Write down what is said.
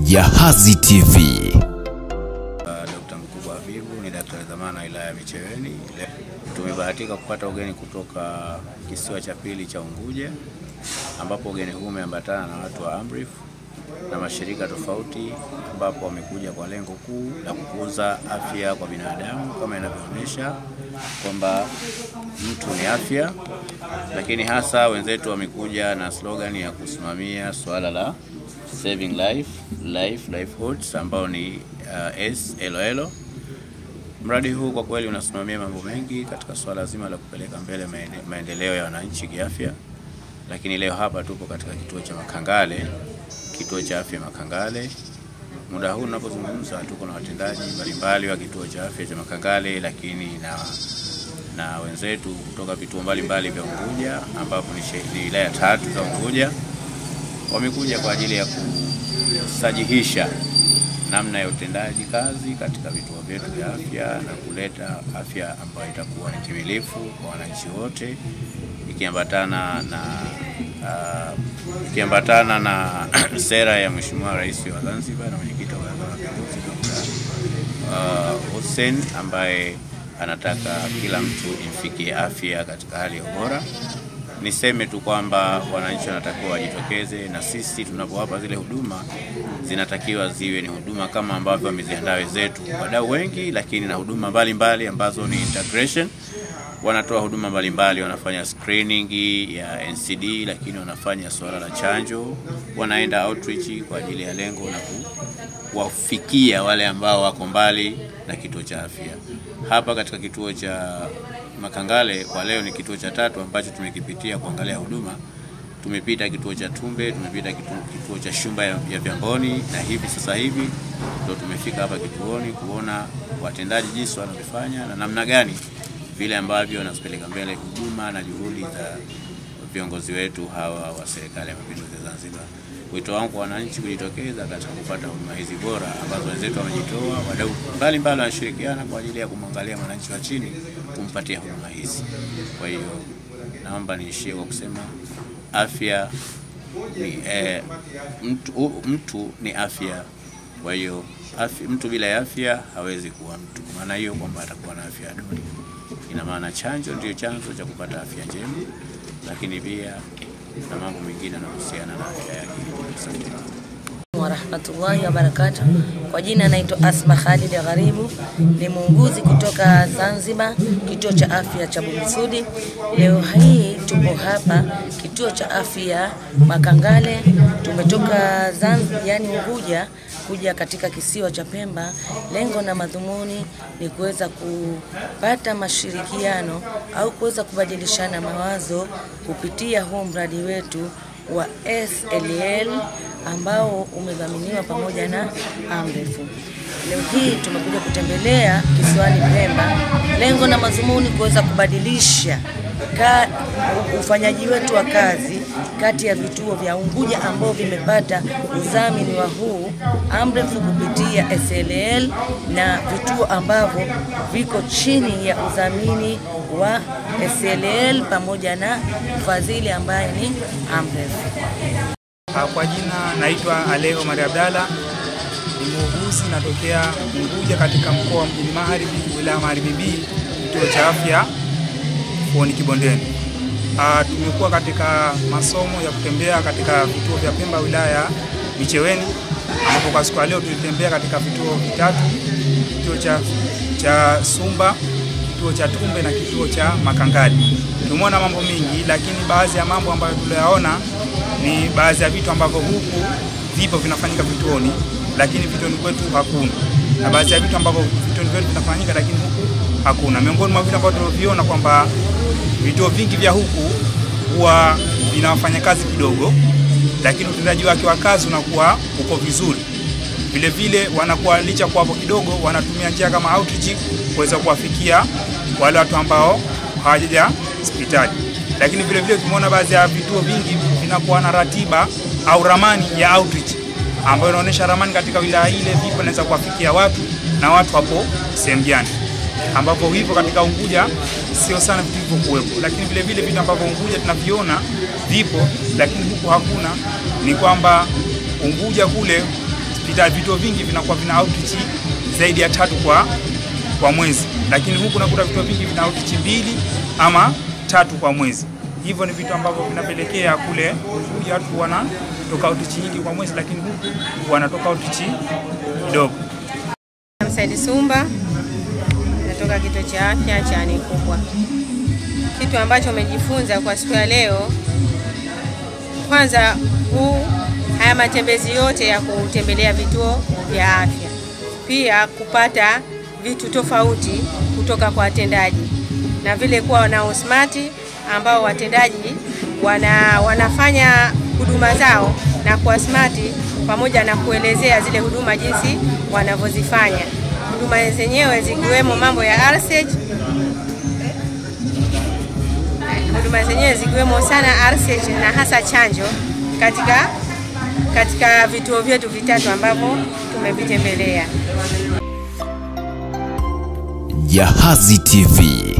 Jahazi TV. Dr. Mkubwa Habibu ni daktari dhamana wilaya ya Micheweni. Tumebahatika kupata ugeni kutoka kisiwa cha pili cha Unguja, ambapo ugeni huu umeambatana na watu wa Amref na mashirika tofauti, ambapo wamekuja kwa lengo kuu la kukuza afya kwa binadamu, kama inavyoonyesha kwamba mtu ni afya, lakini hasa wenzetu wamekuja na slogan ya kusimamia swala la saving livelihoods, ambao ni SLL. Mradi huu kwa kweli unasimamia mambo mengi katika swala zima la kupeleka mbele maendeleo ya wananchi kiafya. Lakini leo hapa tupo katika kituo cha Makangale, kituo cha afya Makangale. Muda huu tunapozungumza tuko na watendaji mbalimbali wa kituo cha afya cha Makangale, lakini na wenzetu kutoka vituo mbalimbali vya Unguja, ambapo ni wilaya 3 za Unguja. Wamekuja kwa ajili ya kusajihisha namna ya utendaji kazi katika vituo vyetu vya afya na kuleta afya ambayo itakuwa ni timilifu kwa wananchi wote, ikiambatana na sera ya Mheshimiwa Rais wa Zanzibar na mwenyekiti wa Baraza la Mapinduzi Dr. Hussein, ambaye anataka kila mtu imfikie afya katika hali ya ubora. Niseme tu kwamba wananchi wanatakiwa wajitokeze, na sisi tunapowapa zile huduma zinatakiwa ziwe ni huduma kama ambavyo wameziandaa wenzetu, wadau wengi, lakini na huduma mbalimbali ambazo ni integration. Wanatoa huduma mbalimbali, wanafanya screening ya NCD, lakini wanafanya swala la chanjo, wanaenda outreach kwa ajili ya lengo la kuwafikia wale ambao wako mbali na kituo cha afya. Hapa katika kituo cha Makangale kwa leo ni kituo cha 3 ambacho tumekipitia kuangalia huduma. Tumepita kituo cha Tumbe, tumepita kituo cha Shumba ya Vyamboni, na sasa hivi ndio tumefika hapa kituoni kuona watendaji jinsi wanavyofanya na namna gani vile ambavyo wanapeleka mbele huduma na juhudi za viongozi wetu hawa wa serikali ya Mapinduzi ya Zanzibar. Wito wangu kwa wananchi kujitokeza katika kupata huduma hizi bora ambazo wenzetu wamejitoa, wadau mbalimbali wanashirikiana kwa ajili ya kumwangalia mwananchi wa chini, kumpatia huduma hizi. Kwa hiyo naomba niishie kwa kusema afya ni mtu ni afya. Kwa hiyo mtu bila afya hawezi kuwa mtu. Kwa maana hiyo kwamba atakuwa na afya duni. Ina maana chanjo ndio chanzo cha kupata afya njema, lakini pia na mambo mengine yanayohusiana na afya yake. Asante wa rahmatullahi wa barakatuh. Kwa jina naitwa Asma Khalid Gharibu, ni muuguzi kutoka Zanzibar, kituo cha afya cha Bumisudi. Leo hii tupo hapa kituo cha afya Makangale. Tumetoka Zanzibar, yani Unguja, kuja katika kisiwa cha Pemba. Lengo na madhumuni ni kuweza kupata mashirikiano au kuweza kubadilishana mawazo kupitia huu mradi wetu wa SLL ambao umedhaminiwa pamoja na Amref. Leo hii tumekuja kutembelea kisiwani Pemba. Lengo na madhumuni kuweza kubadilisha ufanyaji wetu wa kazi kati ya vituo vya Unguja ambao vimepata udhamini wa huu Amref kupitia SLL na vituo ambavyo viko chini ya udhamini wa SLL pamoja na mfadhili ambaye ni Amref. Kwa jina naitwa Ali Omar Abdalla, ni muuguzi natokea Unguja katika mkoa wa Mjini Magharibi, wilaya Magharibi B, kituo cha afya Fuoni Kibondeni. Tumekuwa katika masomo ya kutembea katika vituo vya Pemba wilaya ya Micheweni, ambapo kwa siku leo tulitembea katika vituo vitatu: kituo cha Sumba, kituo cha Tumbe na kituo cha Makangale. Tumeona mambo mengi, lakini baadhi ya mambo ambayo tuliyaona ni baadhi ya vitu ambavyo huku vipo vinafanyika vituoni, lakini vituoni kwetu hakuna, na baadhi ya vitu ambavyo vituoni kwetu vinafanyika lakini huku hakuna. Miongoni mwa vitu ambavyo tuliviona kwamba vituo vingi vya huku huwa vinafanya kazi kidogo, lakini utendaji wake wa kazi unakuwa uko vizuri. Vile vile wanakuwa licha kwa hapo kidogo, wanatumia njia kama outreach kuweza kuwafikia wale watu ambao hawajaja hospitali. Lakini vile vile tumeona baadhi ya vituo vingi vinakuwa na ratiba au ramani ya outreach ambayo inaonyesha ramani katika wilaya ile vipo naweza kuwafikia watu na watu hapo sehemu gani, ambapo hivyo katika Unguja sio sana vitu hivyo kuwepo. Lakini vile vile vitu ambavyo Unguja tunaviona vipo lakini huko hakuna, ni kwamba Unguja kule vituo vingi vinakuwa vina outreach zaidi ya 3 kwa mwezi, lakini huku nakuta vituo vingi vina outreach 2 ama 3 kwa mwezi. Hivyo ni vitu ambavyo vinapelekea kule Unguja watu wanatoka outreach nyingi kwa mwezi, lakini huku wanatoka outreach kidogo. Said Sumba, natoka kituo cha afya cha Nikubwa. Kitu ambacho umejifunza kwa siku ya leo, kwanza haya matembezi yote ya kutembelea vituo vya afya, pia kupata vitu tofauti kutoka kwa watendaji, na vile kuwa na usmati ambao watendaji wanafanya huduma zao na kwa smati, pamoja na kuelezea zile huduma jinsi wanavyozifanya. Huduma zenyewe zikiwemo mambo ya RCH, huduma zenyewe zikiwemo sana RCH na hasa chanjo katika vituo vyetu vitatu ambavyo tumevitembelea. Jahazi TV.